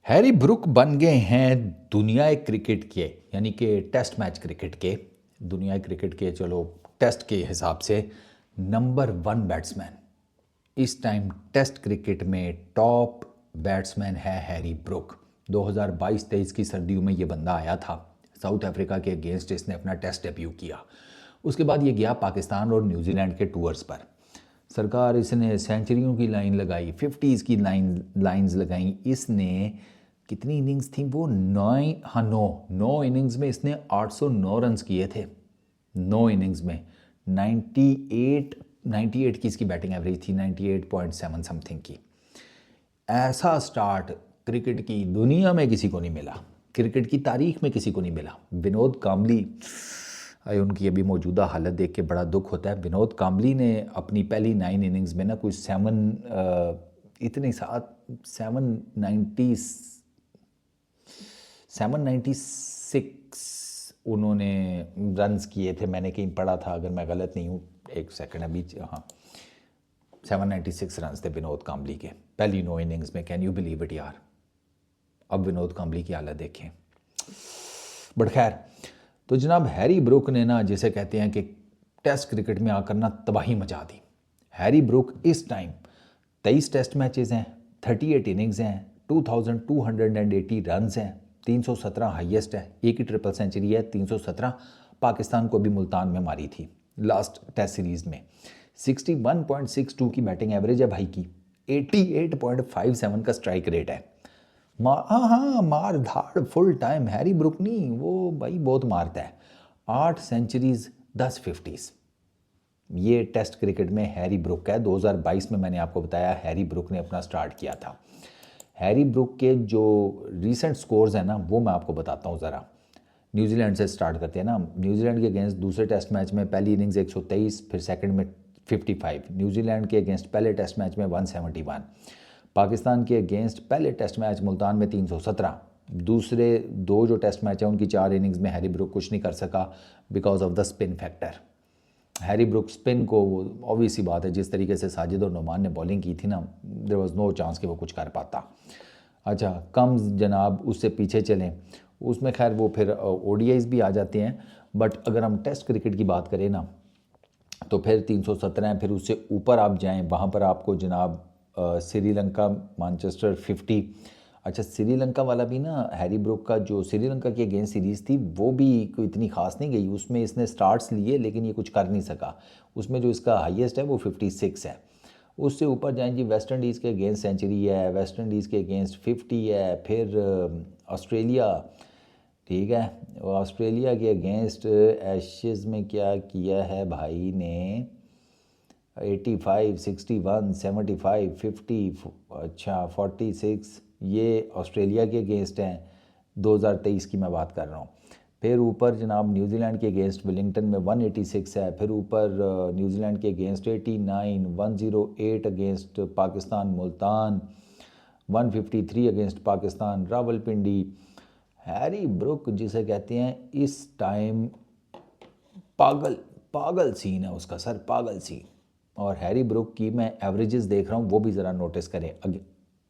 Harry Brook बन गए हैं दुनियाई क्रिकेट के, यानी कि टेस्ट मैच क्रिकेट के, दुनियाई क्रिकेट के, चलो टेस्ट के हिसाब से नंबर 1 बैट्समैन। इस टाइम टेस्ट क्रिकेट में टॉप बैट्समैन है हैरी ब्रुक। 2022-23 की सर्दियों में ये बंदा आया था, साउथ अफ्रीका के अगेंस्ट इसने अपना टेस्ट डेब्यू किया। उसके बाद ये गया पाकिस्तान और न्यूजीलैंड के टूर्स पर। सरकार इसने सेंचुरियों की लाइन लगाई, 50s की लाइंस लगाई। इसने कितनी इनिंग्स थी वो, 9 इनिंग्स में इसने 809 रन्स किए थे। 9 इनिंग्स में 98 की इसकी बैटिंग एवरेज थी, 98.7 समथिंग की। ऐसा स्टार्ट क्रिकेट की दुनिया में किसी को नहीं मिला, क्रिकेट की तारीख में किसी को नहीं मिला। विनोद कांबली, उनकी अभी मौजूदा हालत देख के बड़ा दुख होता है। विनोद कांबली ने अपनी पहली 9 इनिंग्स में ना कुछ 796 उन्होंने रन्स किए थे, मैंने कहीं पढ़ा था, अगर मैं गलत नहीं हूँ, एक सेकंड अभी, हाँ 796 रन्स थे विनोद कांबली के पहली 9 इनिंग्स में। कैन यू बिलीव इट यार। अब विनोद कांबली की हालत देखें। बट खैर, तो जनाब हैरी ब्रुक ने ना, जिसे कहते हैं कि टेस्ट क्रिकेट में आकर ना तबाही मचा दी। हैरी ब्रुक इस टाइम 23 टेस्ट मैचेस हैं, 38 इनिंग्स हैं, 2280 रन्स हैं, 317 हाईएस्ट है, एक ही ट्रिपल सेंचुरी है, 317 पाकिस्तान को भी मुल्तान में मारी थी लास्ट टेस्ट सीरीज़ में। 61.62 की बैटिंग एवरेज है भाई की, 88.57 का स्ट्राइक रेट है। हाँ मार धाड़ फुल टाइम हैरी ब्रुक नहीं, वो भाई बहुत मारता है। 8 सेंचुरीज 10 50s, ये टेस्ट क्रिकेट में हैरी ब्रुक है। 2022 में मैंने आपको बताया हैरी ब्रुक ने अपना स्टार्ट किया था। हैरी ब्रुक के जो रीसेंट स्कोर्स हैं ना, वो मैं आपको बताता हूँ ज़रा। न्यूजीलैंड से स्टार्ट करते हैं ना। न्यूजीलैंड के अगेंस्ट दूसरे टेस्ट मैच में पहली इनिंग्स 123, फिर सेकंड में 55। न्यूजीलैंड के अगेंस्ट पहले टेस्ट मैच में 171। पाकिस्तान के अगेंस्ट पहले टेस्ट मैच मुल्तान में 317। दूसरे 2 जो टेस्ट मैच हैं उनकी 4 इनिंग्स में हैरी ब्रुक कुछ नहीं कर सका because of the spin factor. Harry Brook spin को, ऑब्वियस सी बात है, जिस तरीके से साजिद और नुमान ने बॉलिंग की थी ना, देयर वाज नो चांस कि वो कुछ कर पाता। अच्छा, कम जनाब उससे पीछे चलें, उसमें खैर वो फिर ओडीआईज भी आ जाते हैं। बट अगर हम टेस्ट क्रिकेट की बात करें ना, तो फिर 317 है। फिर उससे ऊपर आप जाएं, वहाँ पर आपको जनाब श्रीलंका, मैनचेस्टर 50। अच्छा, श्रीलंका वाला भी ना, हैरी ब्रुक का जो श्रीलंका की अगेंस्ट सीरीज़ थी वो भी कोई इतनी खास नहीं गई। उसमें इसने स्टार्ट्स लिए लेकिन ये कुछ कर नहीं सका। उसमें जो इसका हाईएस्ट है वो 56 है। उससे ऊपर जाएं जी, वेस्ट इंडीज़ के अगेंस्ट सेंचुरी है, वेस्ट इंडीज़ के अगेंस्ट 50 है। फिर ऑस्ट्रेलिया, ठीक है, ऑस्ट्रेलिया के अगेंस्ट एशेज़ में क्या किया है भाई ने, 85, 61, 75, 50, अच्छा 46, ये ऑस्ट्रेलिया के अगेंस्ट हैं। 2023 की मैं बात कर रहा हूँ। फिर ऊपर जनाब न्यूजीलैंड के अगेंस्ट विलिंगटन में 186 है। फिर ऊपर न्यूजीलैंड के against 89, 108 against Pakistan Multan, 153 against Pakistan Rawalpindi. Harry Brook जिसे कहते हैं इस टाइम पागल सीन है उसका सर, पागल सीन। और हैरी ब्रुक की मैं एवरेजेस देख रहा हूँ, वो भी ज़रा नोटिस करें।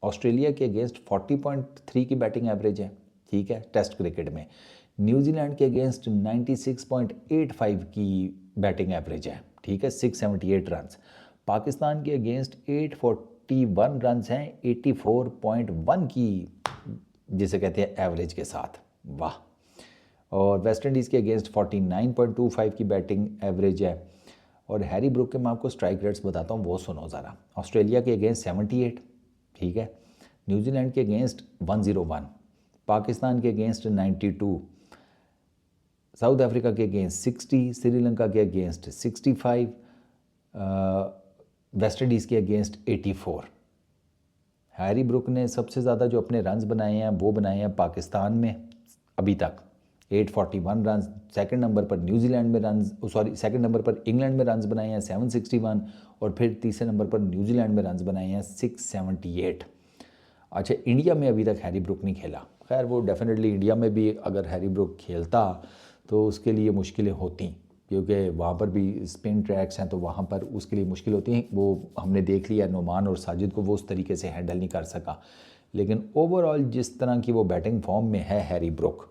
ऑस्ट्रेलिया के अगेंस्ट 40.3 की बैटिंग एवरेज है, ठीक है, टेस्ट क्रिकेट में। न्यूजीलैंड के अगेंस्ट 96.85 की बैटिंग एवरेज है, ठीक है, 678 रन्स। पाकिस्तान के अगेंस्ट 841 रन्स हैं, 84.1 की जिसे कहते हैं एवरेज के साथ, वाह। और वेस्ट इंडीज़ के अगेंस्ट 49.25 की बैटिंग एवरेज है। और हैरी ब्रुक के मैं आपको स्ट्राइक रेट्स बताता हूँ, वो सुनो ज़रा। ऑस्ट्रेलिया के अगेंस्ट 78, ठीक है, न्यूजीलैंड के अगेंस्ट 101, पाकिस्तान के अगेंस्ट 92, साउथ अफ्रीका के अगेंस्ट 60, श्रीलंका के अगेंस्ट 65, वेस्ट इंडीज़ के अगेंस्ट 84। हैरी ब्रुक ने सबसे ज़्यादा जो अपने रन्स बनाए हैं वो बनाए हैं पाकिस्तान में अभी तक, 841 रन। सेकंड नंबर पर न्यूजीलैंड में सेकंड नंबर पर इंग्लैंड में रन्स बनाए हैं 761। और फिर तीसरे नंबर पर न्यूजीलैंड में रन्स बनाए हैं 678। अच्छा, इंडिया में अभी तक हैरी ब्रुक नहीं खेला। खैर, वो डेफिनेटली इंडिया में भी अगर हैरी ब्रुक खेलता तो उसके लिए मुश्किलें होती, क्योंकि वहाँ पर भी स्पिन ट्रैक्स हैं, तो वहाँ पर उसके लिए मुश्किल होती हैं। वो हमने देख लिया, नुमान और साजिद को वो उस तरीके से हैंडल नहीं कर सका। लेकिन ओवरऑल जिस तरह की वो बैटिंग फॉर्म में है हैरी ब्रुक,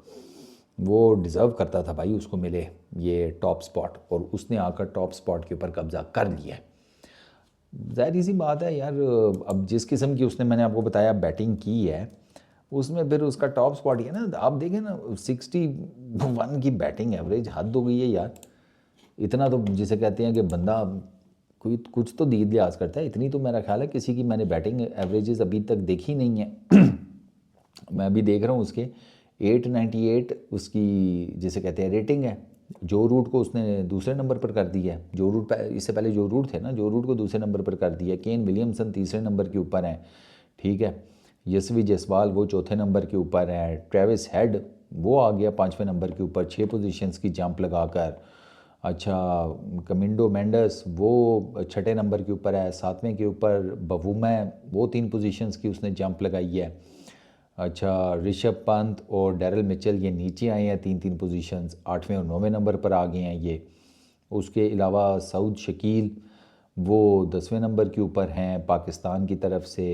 वो डिज़र्व करता था भाई उसको मिले ये टॉप स्पॉट, और उसने आकर टॉप स्पॉट के ऊपर कब्ज़ा कर लिया है। ज़ाहिर सी बात है यार, अब जिस किस्म की उसने, मैंने आपको बताया, बैटिंग की है, उसमें फिर उसका टॉप स्पॉट ही है ना। आप देखें ना 61 की बैटिंग एवरेज, हद हो गई है यार। इतना तो जिसे कहते हैं कि बंदा कोई कुछ तो दीद लिहाज करता है। इतनी तो मेरा ख्याल है किसी की मैंने बैटिंग एवरेजेस अभी तक देखी नहीं है। मैं अभी देख रहा हूँ उसके 898 उसकी जिसे कहते हैं रेटिंग है। जो रूट को उसने दूसरे नंबर पर कर दिया है। जो रूट इससे पहले जो रूट थे ना, जो रूट को दूसरे नंबर पर कर दिया। केन विलियमसन तीसरे नंबर के ऊपर हैं, ठीक है। यशवी जायसवाल वो चौथे नंबर के ऊपर है। ट्रेविस हेड वो आ गया पाँचवें नंबर के ऊपर 6 पोजीशंस की जंप लगाकर। अच्छा, कमिंडो मेंडस वो छठे नंबर के ऊपर है। सातवें के ऊपर बवुमा वो 3 पोजीशंस की उसने जंप लगाई है। अच्छा, ऋषभ पंत और डैरल मिचेल ये नीचे आए हैं 3-3 पोजीशंस, 8वें और 9वें नंबर पर आ गए हैं ये। उसके अलावा सऊद शकील वो 10वें नंबर के ऊपर हैं पाकिस्तान की तरफ से।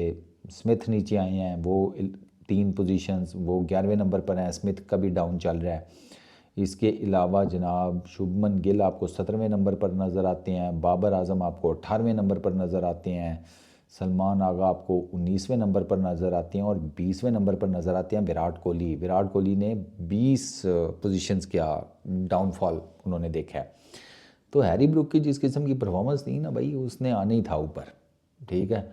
स्मिथ नीचे आए हैं, वो 3 पोजीशंस, वो 11वें नंबर पर हैं। स्मिथ का भी डाउन चल रहा है। इसके अलावा जनाब शुभमन गिल आपको 17वें नंबर पर नज़र आते हैं। बाबर आजम आपको 18वें नंबर पर नज़र आते हैं। सलमान आगा आपको 19वें नंबर पर नज़र आते हैं। और 20वें नंबर पर नज़र आते हैं विराट कोहली। विराट कोहली ने 20 पोजीशंस का डाउनफॉल उन्होंने देखा है। तो हैरी ब्रुक की जिस किस्म की परफॉर्मेंस थी ना भाई, उसने आने ही था ऊपर, ठीक है।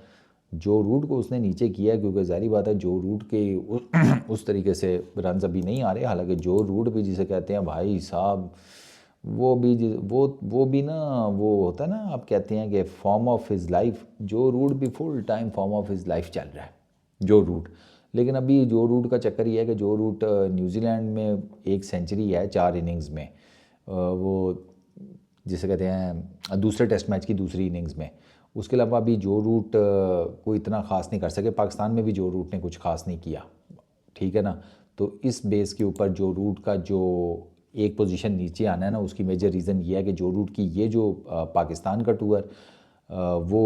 जो रूट को उसने नीचे किया, क्योंकि ज़ाहिर बात है जो रूट के उस तरीके से रन्स अभी नहीं आ रहे। हालांकि जो रूट भी जिसे कहते हैं भाई साहब, वो भी ना, वो होता है ना, आप कहते हैं कि फॉर्म ऑफ हिज लाइफ। जो रूट भी full time form of his life चल रहा है जो रूट। लेकिन अभी जो रूट का चक्कर ये है कि जो रूट न्यूजीलैंड में 1 सेंचुरी है 4 इनिंग्स में, वो जिसे कहते हैं दूसरे टेस्ट मैच की दूसरी इनिंग्स में। उसके अलावा अभी जो रूट को इतना ख़ास नहीं कर सके। पाकिस्तान में भी जो रूट ने कुछ ख़ास नहीं किया, ठीक है ना। तो इस बेस के ऊपर जो रूट का जो एक पोजीशन नीचे आना है ना, उसकी मेजर रीज़न ये है कि जो रूट की ये जो पाकिस्तान का टूर वो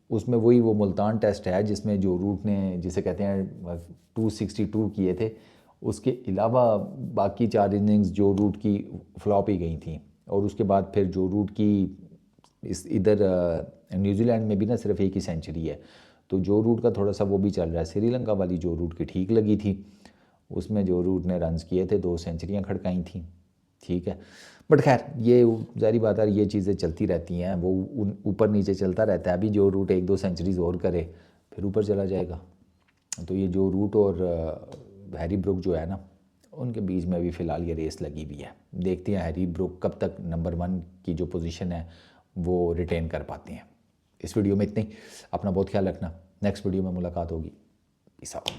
उसमें वही वो मुल्तान टेस्ट है जिसमें जो रूट ने जिसे कहते हैं 262 किए थे। उसके अलावा बाकी 4 इनिंग्स जो रूट की फ्लॉप ही गई थी। और उसके बाद फिर जो रूट की इस इधर न्यूजीलैंड में भी ना सिर्फ 1 ही सेंचुरी है। तो जो रूट का थोड़ा सा वो भी चल रहा है। श्रीलंका वाली जो रूट की ठीक लगी थी, उसमें जो रूट ने रन्स किए थे 2 सेंचुरियाँ खड़काई थी, ठीक है। बट खैर ये ज़ाहिर बात है, ये चीज़ें चलती रहती हैं, वो ऊपर नीचे चलता रहता है। अभी जो रूट 1-2 सेंचुरीज और करे फिर ऊपर चला जाएगा। तो ये जो रूट और हैरी ब्रुक जो है ना, उनके बीच में अभी फ़िलहाल ये रेस लगी हुई है। देखते हैं हैरी ब्रुक कब तक नंबर 1 की जो पोजीशन है वो रिटेन कर पाते हैं। इस वीडियो में इतनी। अपना बहुत ख्याल रखना। नेक्स्ट वीडियो में मुलाकात होगी। Peace out.